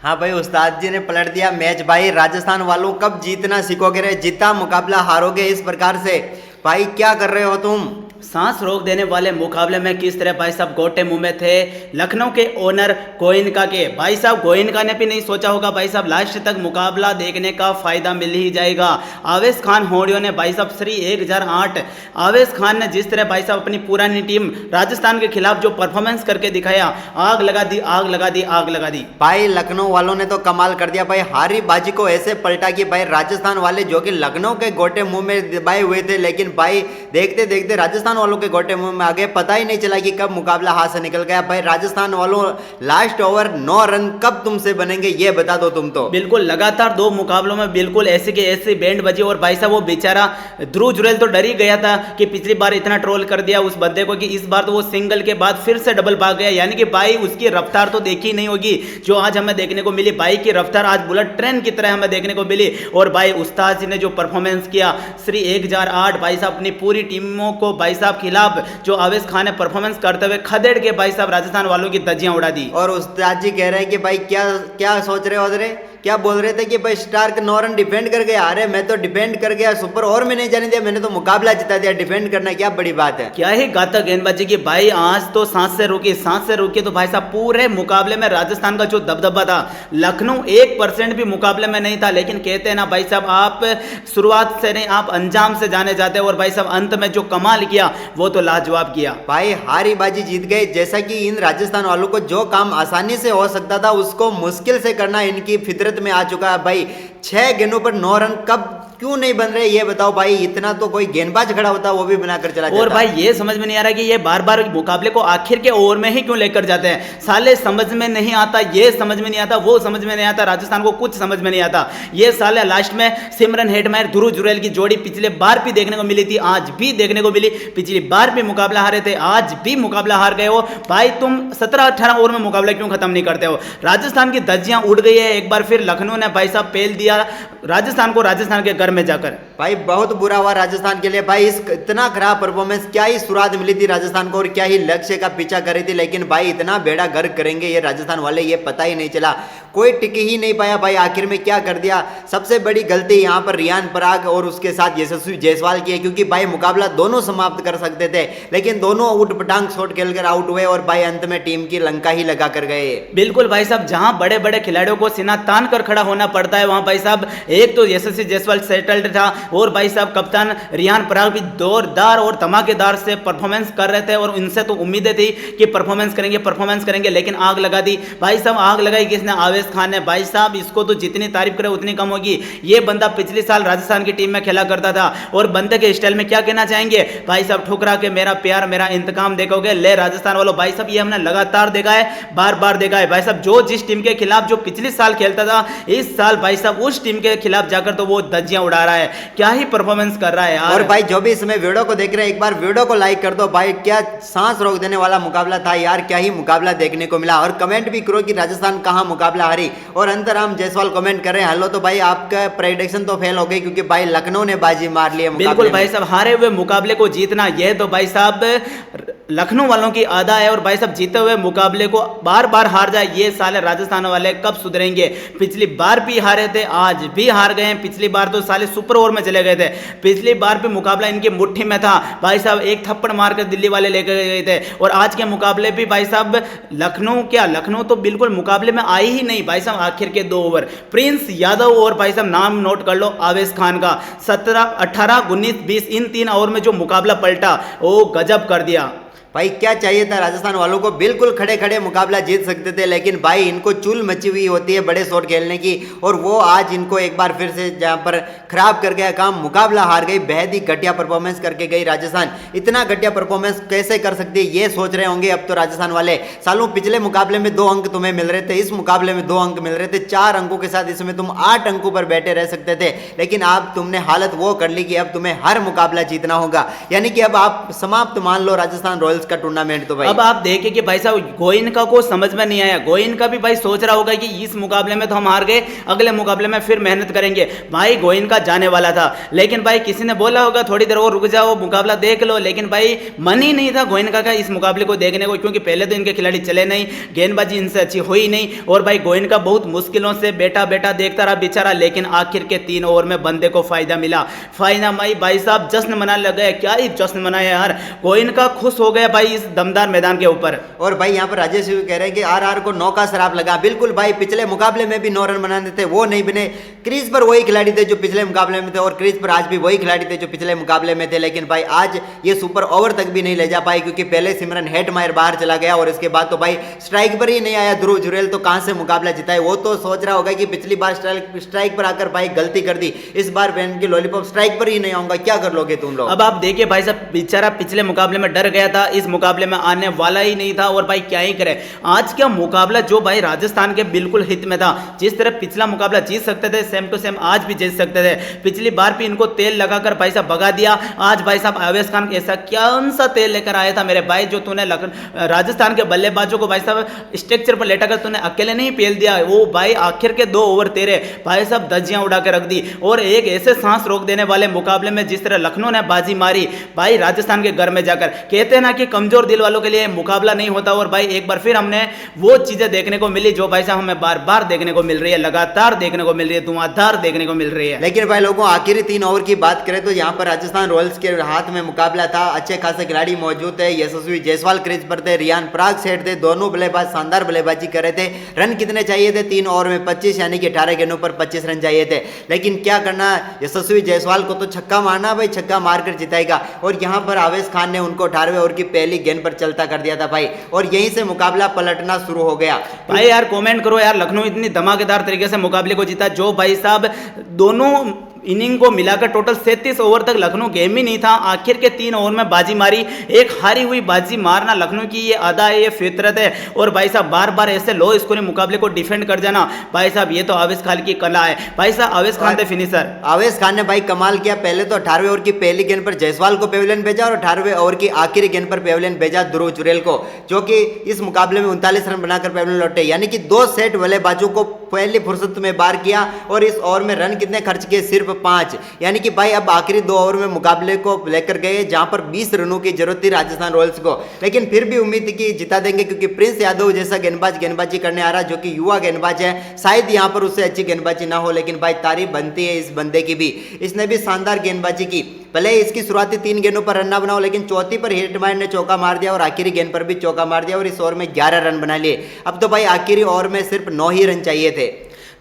हाँ भाई, उस्ताद जी ने पलट दिया मैच भाई। राजस्थान वालों कब जीतना सीखोगे रे? जीता मुकाबला हारोगे इस प्रकार से? भाई क्या कर रहे हो तुम? सांस रोक देने वाले मुकाबले में किस तरह भाई साहब गोटे मुंह में थे लखनऊ के ओनर गोयनका के। भाई साहब गोयनका ने भी नहीं सोचा होगा भाई साहब लास्ट तक मुकाबला देखने का फायदा मिल ही जाएगा। आवेश खान होड़ियों ने भाई साहब श्री 1008 आवेश खान ने जिस तरह भाई साहब अपनी पुरानी टीम राजस्थान के खिलाफ जो परफॉर्मेंस करके दिखाया, आग लगा दी, आग लगा दी, आग लगा दी। भाई लखनऊ वालों ने तो कमाल कर दिया भाई। हारी बाजी को ऐसे पलटा कि भाई राजस्थान वाले जो कि लखनऊ के गोटे मुंह में दबाए हुए थे, लेकिन भाई देखते देखते राजस्थान वालों के गोटे मुंह में आ गए। पता ही नहीं चला कि कब मुकाबला हाथ से निकल गया। भाई राजस्थान वालों लास्ट ओवर 9 रन कब तुमसे बनेंगे ये बता दो तुम तो। बिल्कुल लगातार 2 मुकाबलों में बिल्कुल ऐसे के ऐसे बैंड बजे। और भाई साहब वो बेचारा ध्रुव जुरेल तो डर ही गया था कि पिछली बार इतना ट्रोल कर दिया उस बंदे को कि इस बार तो वो सिंगल के बाद फिर से डबल भाग गया। यानी कि भाई उसकी रफ्तार तो देखी नहीं होगी जो आज हमें देखने को मिली। भाई की रफ्तार आज बुलेट ट्रेन की तरह हमें देखने को मिली। और भाई उस्ताद जी ने जो परफॉर्मेंस किया श्री 1008 भाई साहब अपनी पूरी टीमों को भाई साहब खिलाफ जो आवेश खान ने परफॉर्मेंस करते हुए खदेड़ के भाई साहब राजस्थान वालों की धज्जियां उड़ा दी। और उस्ताद जी कह रहे हैं कि भाई क्या क्या सोच रहे हो अरे? क्या बोल रहे थे कि भाई स्टार के 9 रन डिफेंड कर गया। अरे मैं तो डिफेंड कर गया, सुपर ओवर में नहीं जाने दिया, मैंने तो मुकाबला जिता दिया। डिफेंड करना क्या बड़ी बात है? क्या ही घातक गेंदबाजी की भाई। आज तो सांस से रोकी तो भाई साहब पूरे मुकाबले में राजस्थान का जो दबदबा था, लखनऊ 1% भी मुकाबले में नहीं था। लेकिन कहते हैं ना भाई साहब, आप शुरुआत से नहीं आप अंजाम से जाने जाते हैं। और भाई साहब अंत में जो कमाल किया वो तो लाजवाब किया। भाई हारी बाजी जीत गए। जैसा कि इन राजस्थान वालों को जो काम आसानी से हो सकता था उसको मुश्किल से करना इनकी फितरत में आ चुका है। भाई 6 गेंदों पर 9 रन कब क्यों नहीं बन रहे ये बताओ भाई। इतना तो कोई गेंदबाज खड़ा होता वो भी बनाकर चला जाता। और भाई ये समझ में नहीं आ रहा कि ये बार बार मुकाबले को आखिर के ओवर में ही क्यों लेकर जाते हैं। साले समझ में नहीं आता, ये समझ में नहीं आता, वो समझ में नहीं आता, राजस्थान को कुछ समझ में नहीं आता। ये साले लास्ट में सिमरन हेटमायर ध्रुव जुरेल की जोड़ी पिछले बार भी देखने को मिली थी, आज भी देखने को मिली। पिछली बार भी मुकाबला हारे थे, आज भी मुकाबला हार गए हो। भाई तुम 17-18 ओवर में मुकाबला क्यों खत्म नहीं करते हो? राजस्थान की धज्जियां उड़ गई है। एक बार फिर लखनऊ ने भाई साहब पेल दिया राजस्थान को राजस्थान के घर में जाकर। भाई बहुत बुरा हुआ राजस्थान के लिए। भाई इस इतना खराब परफॉर्मेंस, क्या ही सुराग मिली थी राजस्थान को और क्या ही लक्ष्य का पीछा करी थी। लेकिन भाई इतना बेड़ा गर्क करेंगे ये राजस्थान वाले ये पता ही नहीं चला। कोई टिक ही नहीं पाया। भाई आखिर में क्या कर दिया? सबसे बड़ी गलती यहाँ पर रियान पराग और उसके साथ यशस्वी जायसवाल की है, क्योंकि भाई मुकाबला दोनों समाप्त कर सकते थे लेकिन दोनों उठ पटांग शॉट खेलकर आउट हुए और भाई अंत में टीम की लंका ही लगा कर गए। बिल्कुल भाई साहब, जहां बड़े बड़े खिलाड़ियों को सीना तान कर खड़ा होना पड़ता है वहां भाई साहब एक तो यशस्वी जायसवाल सेटल्ड था और भाई साहब कप्तान रियान पराग भी जोरदार और धमाकेदार से परफॉर्मेंस कर रहे थे। और इनसे तो उम्मीदें थी कि परफॉर्मेंस करेंगे, लेकिन आग लगा दी भाई साहब। आग लगाई किसने? आवेश खान ने। भाई साहब इसको तो जितनी तारीफ करे उतनी कम होगी। ये बंदा पिछले साल राजस्थान की टीम में खेला करता था और बंदे के स्टाइल में क्या कहना चाहेंगे भाई साहब? ठुकरा के मेरा प्यार मेरा इंतकाम देखोगे। ले राजस्थान वालों, भाई साहब ये हमने लगातार देखा है, बार बार देखा है भाई साहब। जो जिस टीम के खिलाफ जो पिछले साल खेलता था, इस साल भाई साहब उस टीम के खिलाफ जाकर तो वो धज्जियां उड़ा रहा है। क्या ही परफॉर्मेंस कर रहा है यार। और भाई जो भी इसमें वीडियो को देख रहे हैं एक बार वीडियो को लाइक कर दो भाई। क्या सांस रोक देने वाला मुकाबला था यार, क्या ही मुकाबला देखने को मिला। और कमेंट भी करो कि राजस्थान कहां मुकाबला हारी। और अंतराम जायसवाल कमेंट कर रहे हैं हेलो। तो भाई आपका प्रेडिक्शन तो फेल हो गई क्योंकि भाई लखनऊ ने बाजी मार ली है। बिल्कुल भाई साहब, हारे हुए मुकाबले को जीतना यह तो भाई साहब लखनऊ वालों की आदा है। और भाई साहब जीते हुए मुकाबले को बार बार हार जाए ये साले राजस्थान वाले कब सुधरेंगे? पिछली बार भी हारे थे, आज भी हार गए हैं। पिछली बार तो साले सुपर ओवर में चले गए थे। पिछली बार भी मुकाबला इनकी मुट्ठी में था भाई साहब, एक थप्पड़ मारकर दिल्ली वाले लेकर गए थे। और आज के मुकाबले भी भाई साहब लखनऊ तो बिल्कुल मुकाबले में आई ही नहीं भाई साहब। आखिर के 2 ओवर प्रिंस यादव और भाई साहब नाम नोट कर लो आवेश खान का, 17, 18, 19, 20 इन 3 ओवर में जो मुकाबला पलटा वो गजब कर दिया। भाई क्या चाहिए था राजस्थान वालों को? बिल्कुल खड़े खड़े मुकाबला जीत सकते थे लेकिन भाई इनको चुल मची हुई होती है बड़े शॉट खेलने की। और वो आज इनको एक बार फिर से जहाँ पर खराब कर गया काम, मुकाबला हार गई। बेहद ही घटिया परफॉर्मेंस करके गई राजस्थान। इतना घटिया परफॉर्मेंस कैसे कर सकती है ये सोच रहे होंगे अब तो राजस्थान वाले। सालों पिछले मुकाबले में 2 अंक तुम्हें मिल रहे थे, इस मुकाबले में 2 अंक मिल रहे थे। 4 अंकों के साथ इसमें तुम 8 अंकों पर बैठे रह सकते थे। लेकिन अब तुमने हालत वो कर ली कि अब तुम्हें हर मुकाबला जीतना होगा। यानी कि अब आप समाप्त मान लो राजस्थान रॉयल्स रोल्स का टूर्नामेंट तो भाई। अब आप देखें कि भाई साहब गोयनका को समझ में नहीं आया, गोयनका भी भाई सोच रहा होगा कि इस मुकाबले में तो हम हार गए, अगले मुकाबले में फिर मेहनत करेंगे। भाई गोयनका जाने वाला था, लेकिन भाई किसी ने बोला होगा थोड़ी देर और रुक जाओ, मुकाबला देख लो, लेकिन भाई मन ही नहीं था गोयनका का इस मुकाबले को देखने को, क्योंकि पहले तो इनके खिलाड़ी चले नहीं, गेंदबाजी इनसे अच्छी हुई नहीं, और भाई गोयनका बहुत मुश्किलों से बेटा बेटा देखता रहा बेचारा, लेकिन आखिर के 3 ओवर में बंदे को फायदा मिला। फायदा भाई साहब जश्न मनाने लग गए, क्या ही जश्न मनाया यार, गोयनका खुश हो गया भाई इस दमदार मैदान के ऊपर। और भाई यहाँ पर राजेश भी कह रहे हैं कि आरआर को 9 का शराब लगा। बिल्कुल भाई, पिछले मुकाबले में भी 9 रन बनाने थे, वो नहीं बने। क्रीज पर वही खिलाड़ी थे जो पिछले मुकाबले में थे, और क्रीज पर आज भी वही खिलाड़ी थे जो पिछले मुकाबले में थे, लेकिन भाई आज ये सुपर ओवर तक भी नहीं ले जा पाए, क्योंकि पहले सिमरन हेटमायर बाहर चला गया, और इसके बाद तो भाई स्ट्राइक पर ही नहीं आया ध्रुव जुरेल, तो कहां से मुकाबला जिताए। वो तो सोच रहा होगा कि पिछली बार स्ट्राइक पर आकर भाई गलती कर दी, इस बार बैन की लॉलीपॉप स्ट्राइक पर ही नहीं आऊंगा, क्या कर लोगे तुम लोग। अब आप देखिए भाई साहब बेचारा पिछले मुकाबले में डर गया था, इस मुकाबले में आने वाला ही नहीं था, और भाई क्या ही करे। आज का मुकाबला जो भाई राजस्थान के बिल्कुल हित में था, जिस तरह पिछला मुकाबला जीत सकते थे सेम टू सेम आज भी जीत सकते थे। पिछली बार भी इनको तेल लगाकर भाई साहब भगा दिया, आज भाई साहब आवेश खान ऐसा कौन सा तेल लेकर आया था मेरे भाई, जो तूने राजस्थान के बल्लेबाजों को भाई साहब स्ट्रक्चर पर लेटाकर तूने अकेले नहीं पेल दिया, वो भाई आखिर के 2 ओवर तेरे भाई साहब धज्जियां उड़ा के रख दी, और एक ऐसे सांस रोक देने वाले मुकाबले में जिस तरह लखनऊ ने बाजी मारी भाई राजस्थान के घर में जाकर। कहते हैं ना कि कमजोर दिल वालों के लिए मुकाबला नहीं होता, और भाई एक बार फिर हमने वो चीजें देखने को मिली जो भाई साहब हमें बार बार देखने को मिल रही है, लगातार देखने को मिल रही है, धुआंधार देखने को मिल रही है। लेकिन भाई लोगों आखिरी 3 ओवर की बात करें तो यहाँ पर राजस्थान रॉयल्स के हाथ में मुकाबला था, अच्छे खासे खिलाड़ी मौजूद थे, यशस्वी जायसवाल क्रीज पर थे, रियान पराग सेठ थे, दोनों बल्लेबाज शानदार बल्लेबाजी कर रहे थे। रन कितने चाहिए थे 3 ओवर में 25, यानी कि 18 गेंदों पर 25 रन चाहिए थे, लेकिन क्या करना, यशस्वी जायसवाल को तो छक्का मारना भाई, छक्का मारकर जिताएगा, और यहाँ पर आवेश खान ने उनको 18वें ओवर की पहली गेंद पर चलता कर दिया था भाई, और यहीं से मुकाबला पलटना शुरू हो गया। भाई यार कमेंट करो यार, लखनऊ इतनी धमाकेदार तरीके से मुकाबले को जीता, जो भाई साहब दोनों इनिंग को मिलाकर टोटल 37 ओवर तक लखनऊ गेम ही नहीं था, आखिर के 3 ओवर में बाजी मारी। एक हारी हुई बाजी मारना लखनऊ की ये अदा है, ये फितरत है, और भाई साहब बार बार ऐसे लो स्कोरिंग मुकाबले को डिफेंड कर जाना भाई साहब ये तो आवेश खान की कला है। भाई साहब आवेश खान थे फिनिशर, आवेश खान ने भाई कमाल किया, पहले तो 18वें ओवर की पहली गेंद पर जायसवाल को पेविलियन भेजा, और 18वें ओवर की आखिरी गेंद पर पेविलियन भेजा ध्रुव जुरेल को, जो कि इस मुकाबले में 39 रन बनाकर पेविलियन लौटे, यानी कि 2 सेट बल्लेबाजों को पहली फुर्सत में बार किया, और इस ओवर में रन कितने खर्च किए, सिर्फ 5, यानी कि भाई अब आखिरी 2 ओवर में मुकाबले को लेकर गए, जहां पर 20 रनों की जरूरत थी राजस्थान रॉयल्स को, लेकिन फिर भी उम्मीद थी कि जिता देंगे, क्योंकि प्रिंस यादव जैसा गेंदबाजी करने आ रहा, जो कि युवा गेंदबाज है, शायद यहां पर उससे अच्छी गेंदबाजी ना हो, लेकिन भाई तारीफ बनती है इस बंदे की भी, इसने भी शानदार गेंदबाजी की। भले इसकी शुरुआती 3 गेंदों पर रन ना बनाओ, लेकिन चौथी पर हेटमायर ने चौका मार दिया, और आखिरी गेंद पर भी चौका मार दिया, और इस ओवर में 11 रन बना लिए। अब तो भाई आखिरी ओवर में सिर्फ 9 ही रन चाहिए थे,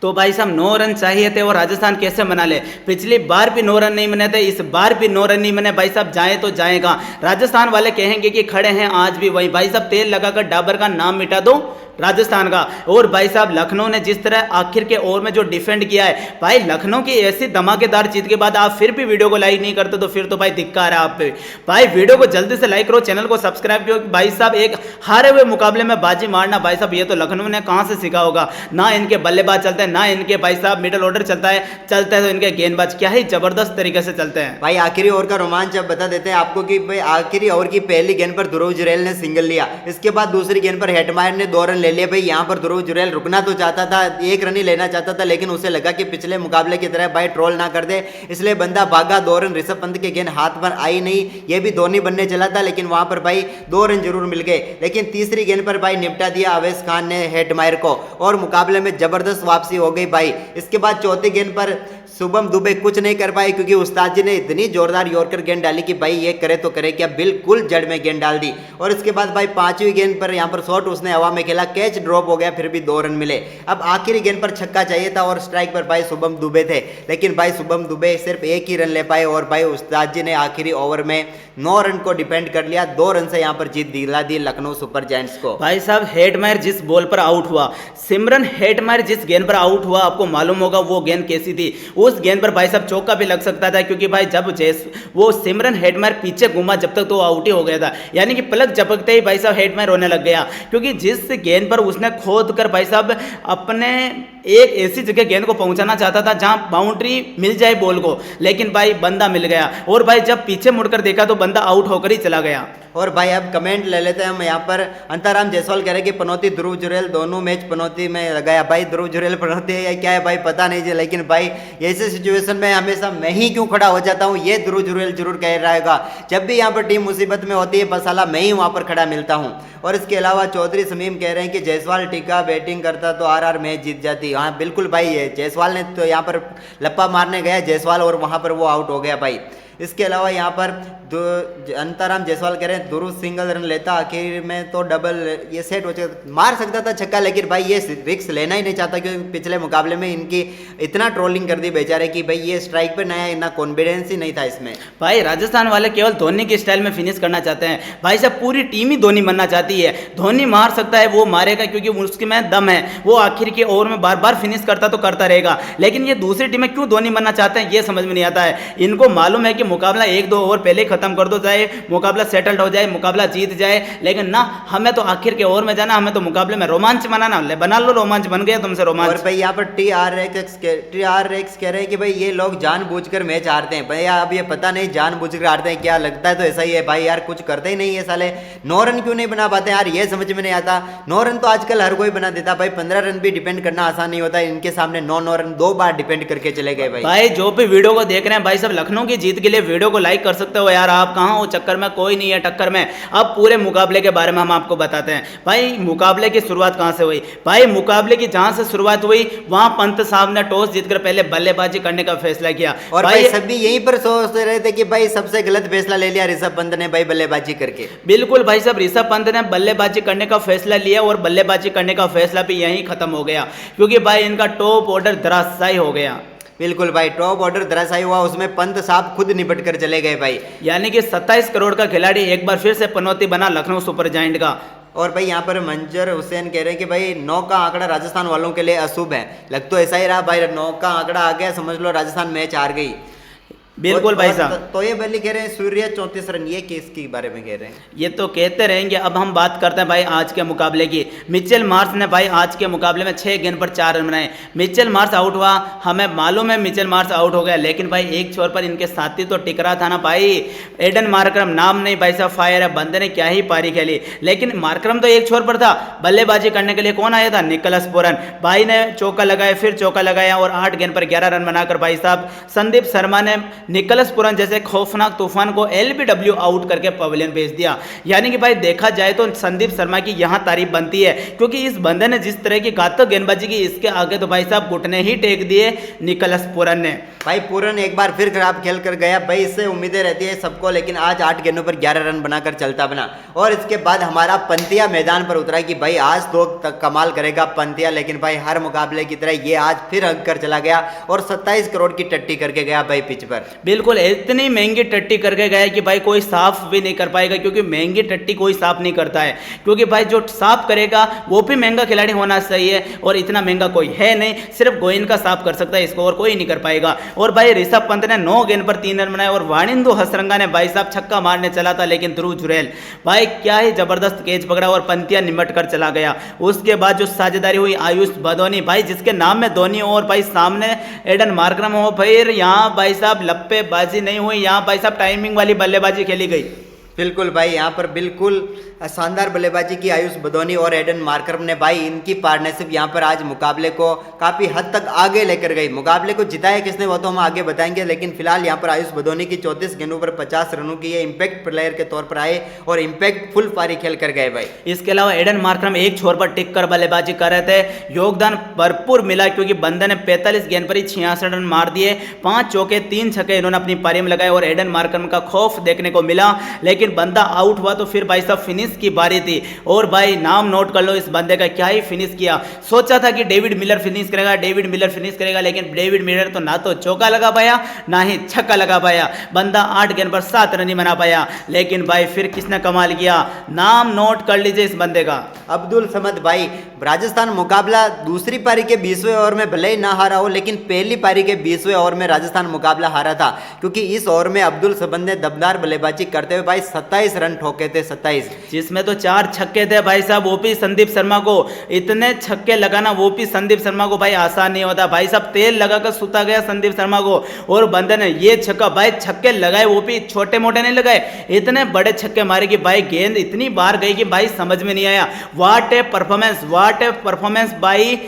तो भाई साहब 9 रन चाहिए थे, और राजस्थान कैसे बना ले। पिछली बार भी 9 रन नहीं बने थे, इस बार भी 9 रन नहीं बने। भाई साहब जाए तो जाएगा, राजस्थान वाले कहेंगे कि खड़े हैं आज भी वही। भाई साहब तेल लगाकर डाबर का नाम मिटा दो राजस्थान का। और भाई साहब लखनऊ ने जिस तरह आखिर के ओवर में जो डिफेंड किया है, भाई लखनऊ की ऐसी धमाकेदार जीत के बाद आप फिर भी वीडियो को लाइक नहीं करते, तो फिर तो भाई धिक्कार है आप पे। भाई वीडियो को जल्दी से लाइक करो, चैनल को सब्सक्राइब करो। भाई साहब एक हारे हुए मुकाबले में बाजी मारना, भाई साहब ये तो लखनऊ ने कहां से सीखा होगा। ना इनके बल्लेबाज चलते हैं, ना इनके भाई साहब मिडिल ऑर्डर चलता है तो इनके गेंदबाज क्या ही जबरदस्त तरीके से चलते हैं। भाई आखिरी ओवर का रोमांच अब बता देते हैं आपको कि भाई आखिरी ओवर की पहली गेंद पर ध्रुव जुरेल ने सिंगल लिया, इसके बाद दूसरी गेंद पर हेटमायर ने 2 रन ले लिए। भाई यहाँ पर ध्रुव जुरेल रुकना तो चाहता था, 1 रन ही लेना चाहता था, लेकिन उसे लगा कि पिछले मुकाबले की तरह भाई ट्रोल ना कर दे, इसलिए बंदा भागा। 2 रन ऋषभ पंत की गेंद हाथ पर आई नहीं, ये भी धोनी बनने चला था, लेकिन वहां पर भाई 2 रन जरूर मिल गए। लेकिन तीसरी गेंद पर भाई निपटा दिया आवेश खान ने हेटमायर को, और मुकाबले में जबरदस्त वापसी हो गई भाई। इसके बाद चौथी गेंद पर शुभम दुबे कुछ नहीं कर पाए, क्योंकि उस्ताद जी ने इतनी जोरदार यॉर्कर गेंद डाली कि भाई ये करे तो करे क्या, बिल्कुल जड़ में गेंद डाल दी। और इसके बाद भाई 5वीं गेंद पर यहाँ पर शॉट उसने हवा में खेला, कैच ड्रॉप हो गया, फिर भी 2 रन मिले। अब आखिरी गेंद पर छक्का चाहिए था, और स्ट्राइक पर भाई शुभम दुबे थे, लेकिन भाई शुभम दुबे सिर्फ 1 ही रन ले पाए, और भाई उस्ताद जी ने आखिरी ओवर में 9 रन को डिपेंड कर लिया। 2 रन से यहाँ पर जीत दिला दी लखनऊ सुपर जायंट्स को। भाई साहब हेटमायर जिस बॉल पर आउट हुआ, सिमरन हेटमायर जिस गेंद पर आउट हुआ, आपको मालूम होगा वो गेंद कैसी थी। उस गेंद पर भाई साहब चौका भी लग सकता था, क्योंकि भाई जब वो सिमरन हेटमेयर पीछे घूमा जब तक तो आउट ही हो गया था। यानी कि पलक झपकते ही भाई साहब हेटमेयर रोने लग गया, क्योंकि जिस गेंद पर उसने खोद कर भाई साहब अपने एक ऐसी जगह गेंद को पहुंचाना चाहता था जहां बाउंड्री मिल जाए बॉल को, लेकिन भाई बंदा मिल गया और भाई जब पीछे मुड़कर देखा तो बंदा आउट होकर ही चला गया। और भाई अब कमेंट ले लेते हैं हम यहाँ पर। अंतराम जायसवाल कह रहे हैं कि पनौती ध्रुव जुरेल दोनों मैच पनौती में लगाया। भाई ध्रुव जुरेल पनौती है या क्या है भाई पता नहीं जी, लेकिन भाई ऐसे सिचुएशन में हमेशा मैं ही क्यों खड़ा हो जाता हूँ ये ध्रुव जुरेल जरूर कह रहेगा। जब भी यहाँ पर टीम मुसीबत में होती है बसाला मैं ही वहाँ पर खड़ा मिलता हूँ। और इसके अलावा चौधरी समीम कह रहे हैं कि जायसवाल टीका बैटिंग करता तो आरआर मैच जीत जाती। हाँ बिल्कुल भाई, ये जायसवाल ने तो यहाँ पर लप्पा मारने गया जायसवाल और वहाँ पर वो आउट हो गया भाई। इसके अलावा यहाँ पर अंतराम जायसवाल कह रहे हैं ध्रुव सिंगल रन लेता आखिर में तो डबल ये सेट हो जाता, मार सकता था छक्का, लेकिन भाई ये रिक्स लेना ही नहीं चाहता क्योंकि पिछले मुकाबले में इनकी इतना ट्रोलिंग कर दी बेचारे कि भाई ये स्ट्राइक पे नया इतना कॉन्फिडेंस ही नहीं था इसमें। भाई राजस्थान वाले केवल धोनी के स्टाइल में फिनिश करना चाहते हैं भाई साहब, पूरी टीम ही धोनी बनना चाहती है। धोनी मार सकता है वो मारेगा क्योंकि उसके में दम है, वो आखिर के ओवर में बार बार फिनिश करता तो करता रहेगा। लेकिन ये दूसरी टीमें क्यों धोनी बनना चाहते हैं ये समझ में नहीं आता है। इनको मालूम है कि मुकाबला 1-2 ओवर पहले खत्म कर दो, चाहे मुकाबला सेटल्ड हो जाए, मुकाबला जीत जाए, लेकिन ना हमें तो आखिर के ओवर में जाना, हमें तो मुकाबले में रोमांच बनाना। बना लो रोमांच, बन गया तुमसे रोमांच। और भाई यहाँ पर TRX कह रहे हैं कि भाई ये लोग जानबूझकर मैच हारते हैं। भाई अब ये पता नहीं जानबूझकर हारते हैं क्या, लगता है तो ऐसा ही है भाई यार, कुछ करते ही नहीं है साले। 9 रन क्यों नहीं बना पाते यार ये समझ में नहीं आता। 9 रन तो आजकल हर कोई बना देता भाई, 15 रन भी डिपेंड करना आसान नहीं होता। इनके सामने 9 रन 2 बार डिपेंड करके चले गए भाई। जो भी वीडियो को देख रहे हैं भाई सब लखनऊ की जीत के लिए वीडियो को लाइक कर सकते हो यार, आप कहाँ हो चक्कर में, कोई नहीं है टक्कर में। अब पूरे मुकाबले के बारे में हम आपको बताते हैं। भाई मुकाबले की शुरुआत कहाँ से हुई? भाई मुकाबले की जहां से शुरुआत हुई वहां पंत साहब ने टॉस जीतकर पहले बल्लेबाजी करने का फैसला किया और भाई सभी यहीं पर सोच रहे थे कि भाई सबसे गलत फैसला ले लिया ऋषभ पंत ने भाई बल्लेबाजी करके। बिल्कुल भाई साहब, ऋषभ पंत ने बल्लेबाजी करने का फैसला लिया और बल्लेबाजी करने का फैसला भी यहीं खत्म हो गया, क्योंकि भाई इनका टॉप ऑर्डर धराशायी हो गया। बिल्कुल भाई, टॉप ऑर्डर धराशायी हुआ, उसमें पंत साहब खुद निपट कर चले गए भाई। यानी कि 27 करोड़ का खिलाड़ी एक बार फिर से पनौती बना लखनऊ सुपर जायंट का। और भाई यहाँ पर मंजर हुसैन कह रहे हैं कि भाई 9 का आंकड़ा राजस्थान वालों के लिए अशुभ है। लग तो ऐसा ही रहा भाई, 9 का आंकड़ा आ गया समझ लो राजस्थान मैच हार गई। बिल्कुल भाई साहब। तो ये बल्ली कह रहे हैं सूर्य 34 रन, ये केस के बारे में कह रहे हैं? ये तो कहते रहेंगे। अब हम बात करते हैं भाई आज के मुकाबले की। मिचेल मार्श ने भाई आज के मुकाबले में 6 गेंद पर 4 रन बनाए। मिचेल मार्श आउट हुआ, हमें मालूम है मिचेल मार्श आउट हो गया, लेकिन भाई एक छोर पर इनके साथी तो टिक रहा था ना भाई। एडन मार्करम नाम नहीं भाई साहब, फायर है, बंदे ने क्या ही पारी खेली, लेकिन मार्करम तो एक छोर पर था। बल्लेबाजी करने के लिए कौन आया था? निकोलस पुरन भाई ने चौका लगाया, फिर चौका लगाया और 8 गेंद पर 11 रन बनाकर भाई साहब संदीप शर्मा ने निकोलस पुरन जैसे खौफनाक तूफान को LBW आउट करके पवेलियन भेज दिया। यानी कि भाई देखा जाए तो संदीप शर्मा की यहां तारीफ बनती है, क्योंकि इस बंदे ने जिस तरह की घातक गेंदबाजी की, इसके आगे तो भाई साहब घुटने ही टेक दिए निकोलस पुरन ने। भाई पुरन एक बार फिर खराब खेल कर गया भाई, इससे उम्मीदें रहती है सबको, लेकिन आज 8 गेंदों पर 11 रन बनाकर चलता बना। और इसके बाद हमारा पंतिया मैदान पर उतरा कि भाई आज तो कमाल करेगा पंतिया, लेकिन भाई हर मुकाबले की तरह ये आज फिर हक कर चला गया और 27 करोड़ की टट्टी करके गया भाई पिच पर। बिल्कुल इतनी महंगी टट्टी करके गया कि भाई कोई साफ भी नहीं कर पाएगा, क्योंकि महंगी टट्टी कोई साफ नहीं करता है, क्योंकि भाई जो साफ करेगा वो भी महंगा खिलाड़ी होना चाहिए, और इतना महंगा कोई है नहीं, सिर्फ गोइन का साफ कर सकता है इसको, और कोई नहीं कर पाएगा। और भाई ऋषभ पंत ने 9 गेंद पर 3 रन बनाए और वाणिंदु हसरंगा ने भाई साहब छक्का मारने चला था, लेकिन ध्रुव जुरेल भाई क्या ही जबरदस्त कैच पकड़ा और पंतिया निमट कर चला गया। उसके बाद जो साझेदारी हुई आयुष भदोनी भाई, जिसके नाम में धोनी और भाई सामने एडन मार्करम हो, फिर यहाँ भाई साहब लप्पेबाजी नहीं हुई, यहाँ भाई साहब टाइमिंग वाली बल्लेबाजी खेली गई। बिल्कुल भाई, यहाँ पर बिल्कुल शानदार बल्लेबाजी की आयुष भदोनी और एडन मार्करम ने भाई, इनकी पार्टनरशिप यहाँ पर आज मुकाबले को काफ़ी हद तक आगे लेकर गई। मुकाबले को जिताया किसने वो तो हम आगे बताएंगे, लेकिन फिलहाल यहाँ पर आयुष भदोनी की 34 गेंदों पर 50 रनों की ये इम्पैक्ट प्लेयर के तौर पर आए और इम्पैक्ट फुल पारी खेल कर गए भाई। इसके अलावा एडन मार्करम एक छोर पर टिक कर बल्लेबाजी कर रहे थे, योगदान भरपूर मिला, क्योंकि बंदे ने 45 गेंद पर ही 66 रन मार दिए, 5 चौके 3 छक्के इन्होंने अपनी पारी में लगाए और एडन मार्करम का खौफ देखने को मिला, लेकिन बंदा आउट हुआ तो फिर भाई साहब फिनिश की बारी थी। और भाई नाम नोट कर लो इस बंदे का, क्या ही फिनिश किया। सोचा था कि डेविड मिलर फिनिश करेगा, डेविड मिलर फिनिश करेगा, लेकिन डेविड मिलर तो ना तो चौका लगा पाया ना ही छक्का लगा पाया। बंदा 8 गेंद पर 7 रन ही बना पाया। लेकिन भाई फिर किसने कमाल किया, नाम नोट कर लीजिए इस बंदे का, अब्दुल समद भाई। राजस्थान मुकाबला दूसरी पारी के 20वें ओवर में भले ही ना हारा हो, लेकिन पहली पारी के 20वें ओवर में राजस्थान मुकाबला हारा था, क्योंकि इस ओवर में अब्दुल समद ने दमदार बल्लेबाजी करते हुए भाई 27 रन ठोके थे, 27, जिसमें तो 4 छक्के थे भाई साहब। ओपी संदीप शर्मा को इतने छक्के लगाना ओपी संदीप शर्मा को भाई आसान नहीं होता भाई साहब। तेल लगाकर सुता गया संदीप शर्मा को, और बंदे ने ये छक्का भाई छक्के लगाए, ओपी छोटे मोटे नहीं लगाए, इतने बड़े छक्के मारे कि भाई गेंद इतनी बार गई कि भाई समझ में नहीं आया। व्हाट ए परफॉर्मेंस भाई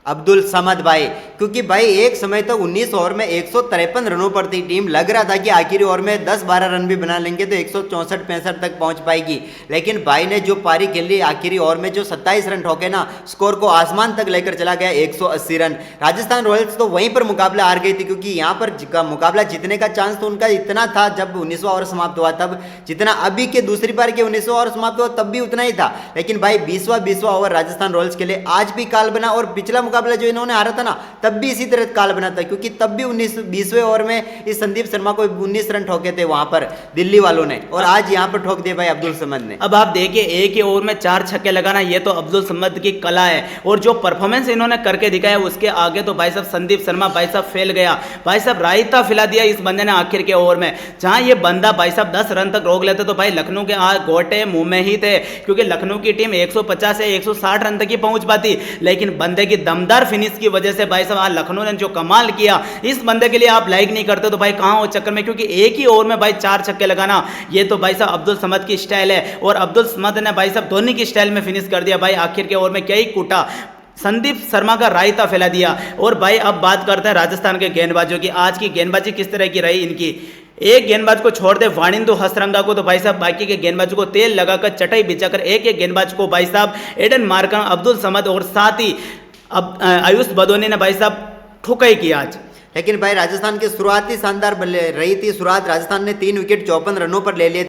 अब्दुल समद भाई, क्योंकि भाई एक समय तक 19 ओवर में 153 रनों पर थी टीम। लग रहा था कि आखिरी ओवर में 10-12 रन भी बना लेंगे तो 164-65 तक पहुंच पाएगी, लेकिन भाई ने जो पारी खेली आखिरी ओवर में जो 27 रन ठोके ना, स्कोर को आसमान तक लेकर चला गया, 180 रन। राजस्थान रॉयल्स तो वहीं पर मुकाबला हार गई थी, क्योंकि यहाँ पर मुकाबला जीतने का चांस तो उनका इतना था जब 19वां ओवर समाप्त हुआ तब, जितना अभी के दूसरी पारी के 19वां ओवर समाप्त हुआ तब भी उतना ही था। लेकिन भाई 20वां ओवर राजस्थान रॉयल्स के लिए आज भी काल बना, और पिछला मुकाबला जो इन्होंने हारा था ना तब भी इसी तरह काल बना था, क्योंकि तब भी 20वें ओवर में इस संदीप शर्मा को 19 रन ठोके थे वहां पर दिल्ली वालों ने, और आज यहां पर ठोक दिए भाई अब्दुल समद ने। अब आप देखिए एक ही ओवर में 4 छक्के लगाना, ये तो अब्दुल समद की कला है, और जो परफॉर्मेंस इन्होंने करके दिखाया उसके आगे तो भाई साहब संदीप शर्मा भाई साहब फेल गया। भाई साहब रायता फैला दिया इस बंदे ने आखिर के ओवर में। जहां ये बंदा भाई साहब 10 रन तक रोक लेते तो भाई लखनऊ के गोटे मुंह में ही थे, क्योंकि लखनऊ की टीम 150 से 160 रन तक ही पहुंच पाती, लेकिन बंदे की दमदार फिनिश की वजह से भाई साहब लखनऊ ने जो कमाल किया, इस बंदे के लिए आप लाइक नहीं करते तो भाई कहां हो चक्कर में, क्योंकि एक ही ओवर में भाई 4 छक्के लगाना ये तो भाई साहब अब्दुल समद की स्टाइल है, और अब्दुल समद ने भाई साहब धोनी की स्टाइल में फिनिश कर दिया। भाई आखिर के ओवर में क्या ही कूटा, संदीप शर्मा का रायता फैला दिया। और भाई अब बात करते हैं राजस्थान के गेंदबाजों की। आज की गेंदबाजी किस तरह की रही इनकी। एक गेंदबाज को छोड़ दे वाणिंदु हसरंगा को, तो भाई साहब बाकी के गेंदबाजों को तेल लगाकर चटाई बिछाकर एक एक गेंदबाज को भाई साहब एडन मार्करम, अब्दुल समद और साथ ही अब आयुष बदोनी ने भाई साहब ठुकाई की आज। लेकिन भाई राजस्थान की शुरुआती शानदार रही थी शुरुआत, राजस्थान ने 3 विकेट 54 रनों पर ले लिए।